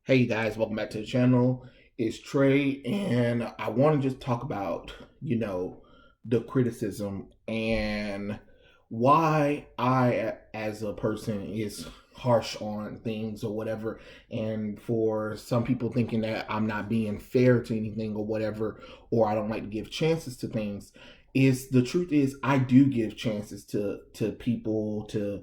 Hey you guys, welcome back to the channel. It's Trey, and I want to just talk about, the criticism and why I, as a person, is harsh on things or whatever. And for some people thinking that I'm not being fair to anything or whatever, or I don't like to give chances to things, is the truth is I do give chances to people, to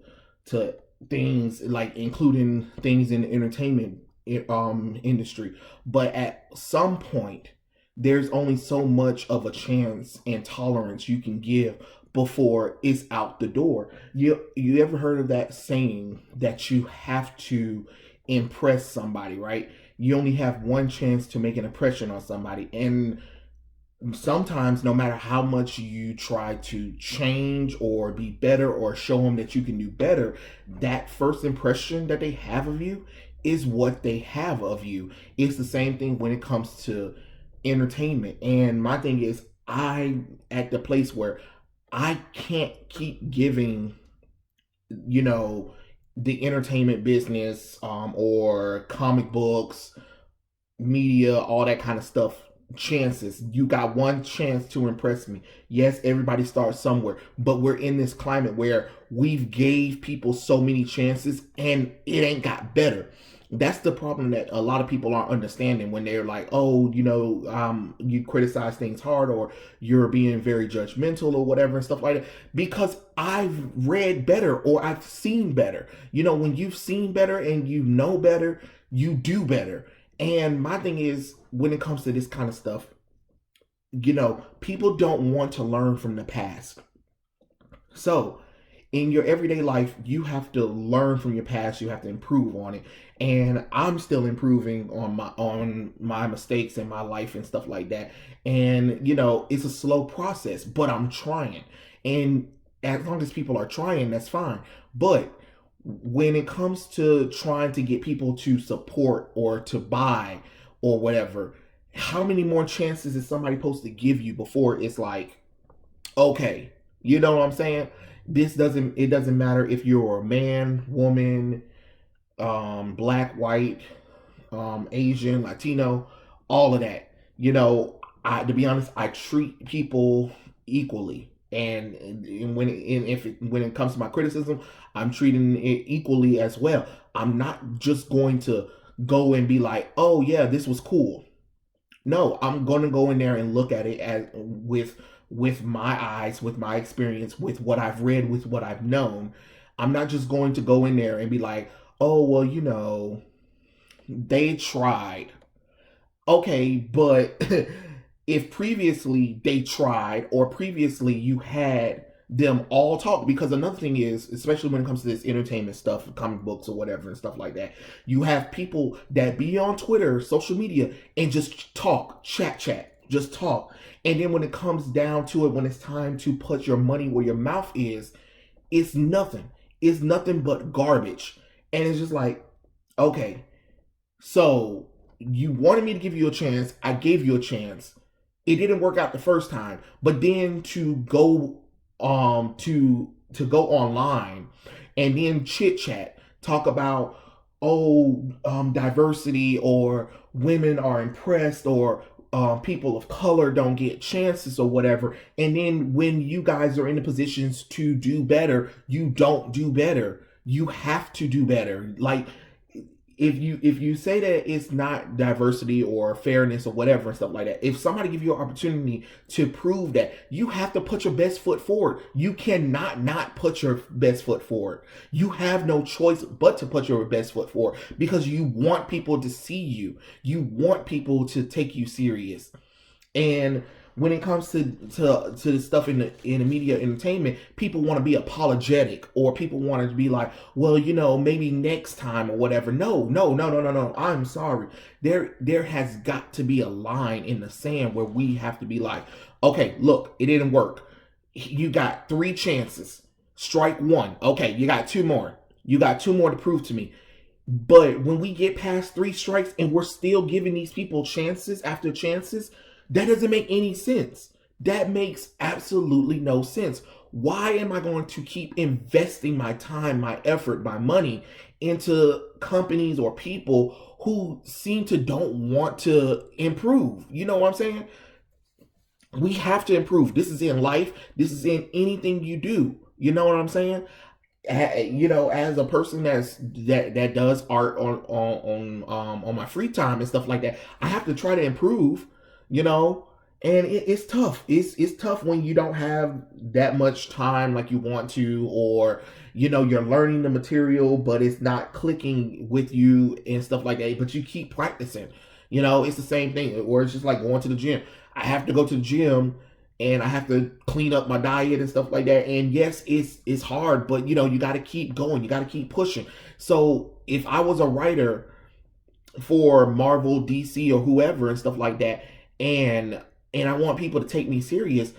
things, like including things in the entertainment industry. But at some point, there's only so much of a chance and tolerance you can give before it's out the door. You ever heard of that saying that you have to impress somebody, right? You only have one chance to make an impression on somebody, and sometimes no matter how much you try to change or be better or show them that you can do better, that first impression that they have of you is what they have of you. It's the same thing when it comes to entertainment. And my thing is, I at the place where I can't keep giving, you know the entertainment business, or comic books, media, all that kind of stuff, chances. You got one chance to impress me. Yes, everybody starts somewhere, but we're in this climate where we've gave people so many chances and it ain't got better. That's the problem that a lot of people aren't understanding when they're like, oh, you criticize things hard, or you're being very judgmental or whatever and stuff like that. Because I've read better or I've seen better. When you've seen better and you know better, you do better. And my thing is, when it comes to this kind of stuff, people don't want to learn from the past. So, in your everyday life, you have to learn from your past. You have to improve on it. And I'm still improving on my mistakes in my life and stuff like that. And it's a slow process, but I'm trying. And as long as people are trying, that's fine. But when it comes to trying to get people to support or to buy or whatever, how many more chances is somebody supposed to give you before it's like, okay, you know what I'm saying? It doesn't matter if you're a man, woman, black, white, Asian, Latino, all of that. To be honest, I treat people equally. And when it comes to my criticism, I'm treating it equally as well. I'm not just going to go and be like, oh yeah, this was cool. No, I'm going to go in there and look at it as with my eyes, with my experience, with what I've read, with what I've known. I'm not just going to go in there and be like, oh well, they tried. Okay, but if previously they tried, or previously you had them all talk, because another thing is, especially when it comes to this entertainment stuff, comic books or whatever and stuff like that, you have people that be on Twitter, social media, and just talk, chat, just talk. And then when it comes down to it, when it's time to put your money where your mouth is, it's nothing. It's nothing but garbage. And it's just like, okay, so you wanted me to give you a chance. I gave you a chance. It didn't work out the first time, but then to go online and then chit chat, talk about, oh, diversity, or women are impressed, or people of color don't get chances or whatever. And then when you guys are in the positions to do better, you don't do better. You have to do better. Like, if you say that it's not diversity or fairness or whatever and stuff like that, if somebody give you an opportunity to prove that, you have to put your best foot forward. You cannot not put your best foot forward. You have no choice but to put your best foot forward, because you want people to see you. You want people to take you serious. And when it comes to the stuff in the media entertainment, people want to be apologetic, or people want to be like, well, maybe next time or whatever. No, no, no, no, no, no. I'm sorry. There has got to be a line in the sand where we have to be like, okay, look, it didn't work. You got three chances. Strike one. Okay, you got two more. You got two more to prove to me. But when we get past three strikes and we're still giving these people chances after chances, that doesn't make any sense. That makes absolutely no sense. Why am I going to keep investing my time, my effort, my money into companies or people who seem to don't want to improve. You know what I'm saying? We have to improve. This is in life. This is in anything you do. You know what I'm saying? You know, as a person that does art on my free time and stuff like that, I have to try to improve. You know, and it's tough. It's tough when you don't have that much time like you want to, or you know, you're learning the material, but it's not clicking with you and stuff like that. But you keep practicing. You know, it's the same thing. Or it's just like going to the gym. I have to go to the gym and I have to clean up my diet and stuff like that. And yes, it's hard, but you know, you got to keep going. You got to keep pushing. So if I was a writer for Marvel, DC, or whoever and stuff like that, and I want people to take me serious,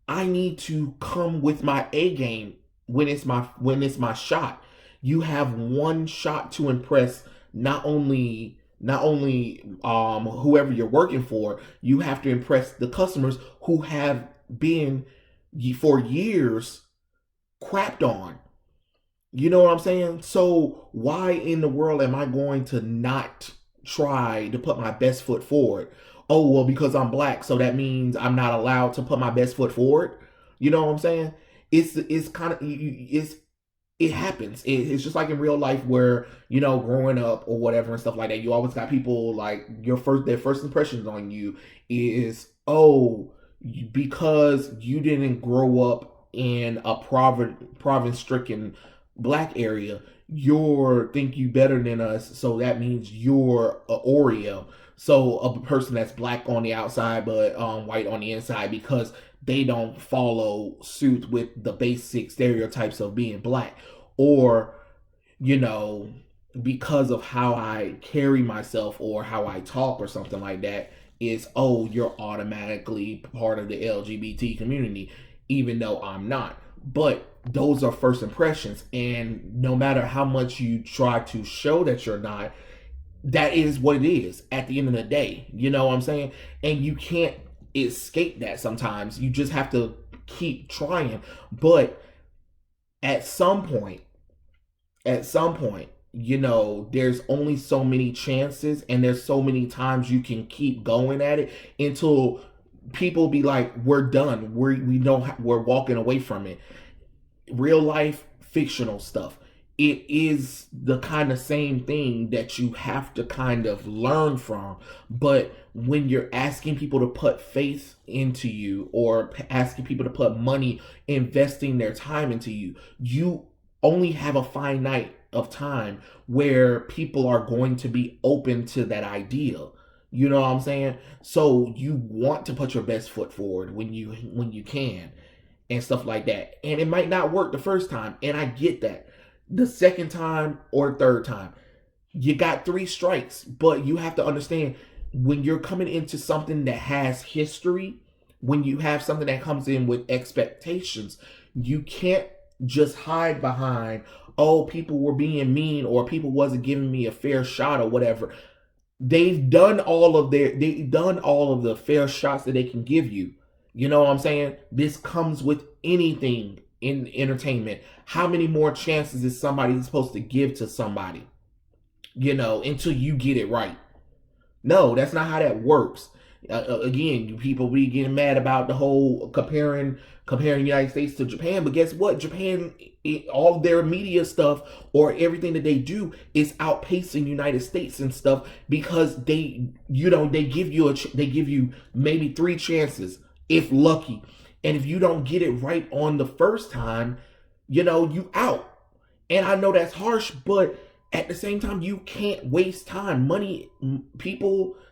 I need to come with my A game when it's my shot. You have one shot to impress not only whoever you're working for. You have to impress the customers who have been for years crapped on. You know what I'm saying? So why in the world am I going to not try to put my best foot forward? Oh, well, because I'm black, so that means I'm not allowed to put my best foot forward. You know what I'm saying? It's kind of it happens. It's just like in real life where, you know, growing up or whatever and stuff like that, you always got people like their first impressions on you is, oh, because you didn't grow up in a province stricken black area, you're think you better than us, so that means you're a Oreo. So a person that's black on the outside but white on the inside, because they don't follow suit with the basic stereotypes of being black. Or, you know, because of how I carry myself or how I talk or something like that, is, oh, you're automatically part of the LGBT community, even though I'm not. But those are first impressions, and no matter how much you try to show that you're not, that is what it is at the end of the day. You know what I'm saying? And you can't escape that sometimes. You just have to keep trying. But at some point, you know, there's only so many chances and there's so many times you can keep going at it until people be like, we're done. We know we're walking away from it. Real life, fictional stuff, it is the kind of same thing that you have to kind of learn from. But when you're asking people to put faith into you, or asking people to put money, investing their time into you, you only have a finite of time where people are going to be open to that idea. You know what I'm saying? So you want to put your best foot forward when you can and stuff like that. And it might not work the first time, and I get that. The second time or the third time, you got 3 strikes. But you have to understand, when you're coming into something that has history, when you have something that comes in with expectations, you can't just hide behind, oh, people were being mean, or people wasn't giving me a fair shot, or whatever. They've done all of the fair shots that they can give you. You know what I'm saying? This comes with anything in entertainment. How many more chances is somebody supposed to give to somebody, you know, until you get it right? No, that's not how that works. Again, people be getting mad about the whole comparing United States to Japan, but guess what? Japan, all their media stuff or everything that they do is outpacing United States and stuff, because they give you maybe 3 chances if lucky, and if you don't get it right on the first time, you know, you out. And I know that's harsh, but at the same time, you can't waste time.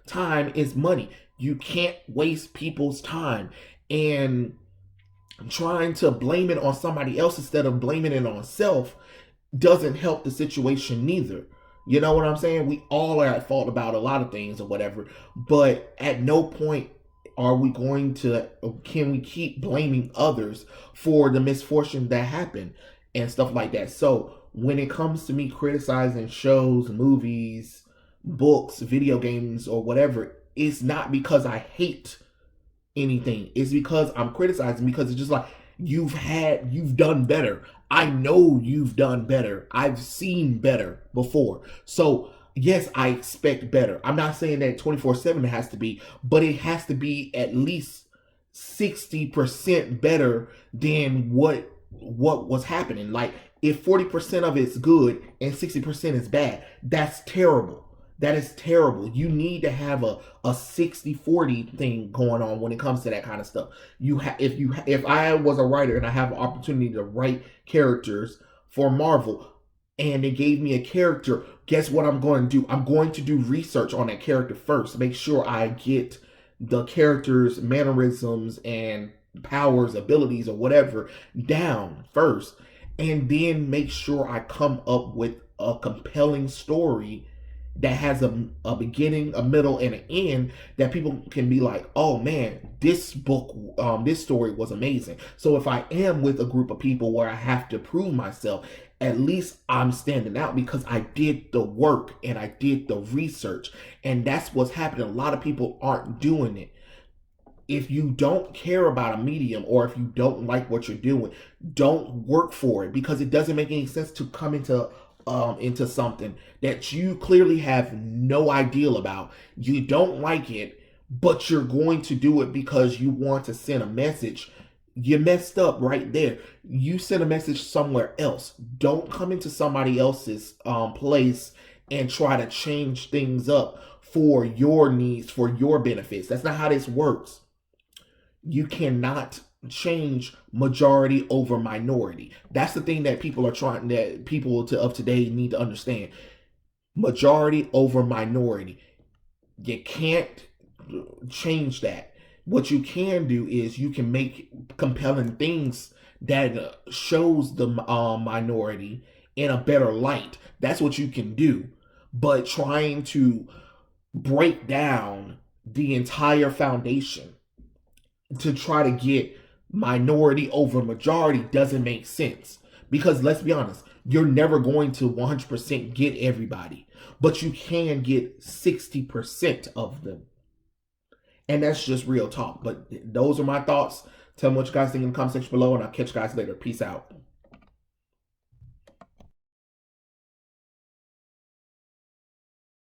Time is money. You can't waste people's time. And trying to blame it on somebody else instead of blaming it on self doesn't help the situation neither. You know what I'm saying? We all are at fault about a lot of things or whatever, but at no point can we keep blaming others for the misfortune that happened and stuff like that. So when it comes to me criticizing shows, movies, books, video games, or whatever, it's not because I hate anything. It's because I'm criticizing, because it's just like, you've done better. I know you've done better. I've seen better before. So yes, I expect better. I'm not saying that 24/7 it has to be, but it has to be at least 60% better than what was happening. Like if 40% of it's good and 60% is bad, that's terrible. That is terrible. You need to have a 60/40 thing going on when it comes to that kind of stuff. If I was a writer and I have an opportunity to write characters for Marvel and they gave me a character, guess what I'm going to do? I'm going to do research on that character first. Make sure I get the character's mannerisms and powers, abilities, or whatever down first. And then make sure I come up with a compelling story that has a beginning, a middle, and an end that people can be like, oh man, this book, this story was amazing. So if I am with a group of people where I have to prove myself, at least I'm standing out because I did the work and I did the research. And that's what's happening. A lot of people aren't doing it. If you don't care about a medium or if you don't like what you're doing, don't work for it because it doesn't make any sense to come into something that you clearly have no idea about. You don't like it, but you're going to do it because you want to send a message. You messed up right there. You send a message somewhere else. Don't come into somebody else's place and try to change things up for your needs, for your benefits. That's not how this works. You cannot change majority over minority. That's the thing that people of today need to understand. Majority over minority. You can't change that. What you can do is you can make compelling things that shows the minority in a better light. That's what you can do. But trying to break down the entire foundation to try to get minority over majority doesn't make sense. Because let's be honest, you're never going to 100% get everybody, but you can get 60% of them. And that's just real talk. But those are my thoughts. Tell me what you guys think in the comment section below, and I'll catch you guys later. Peace out.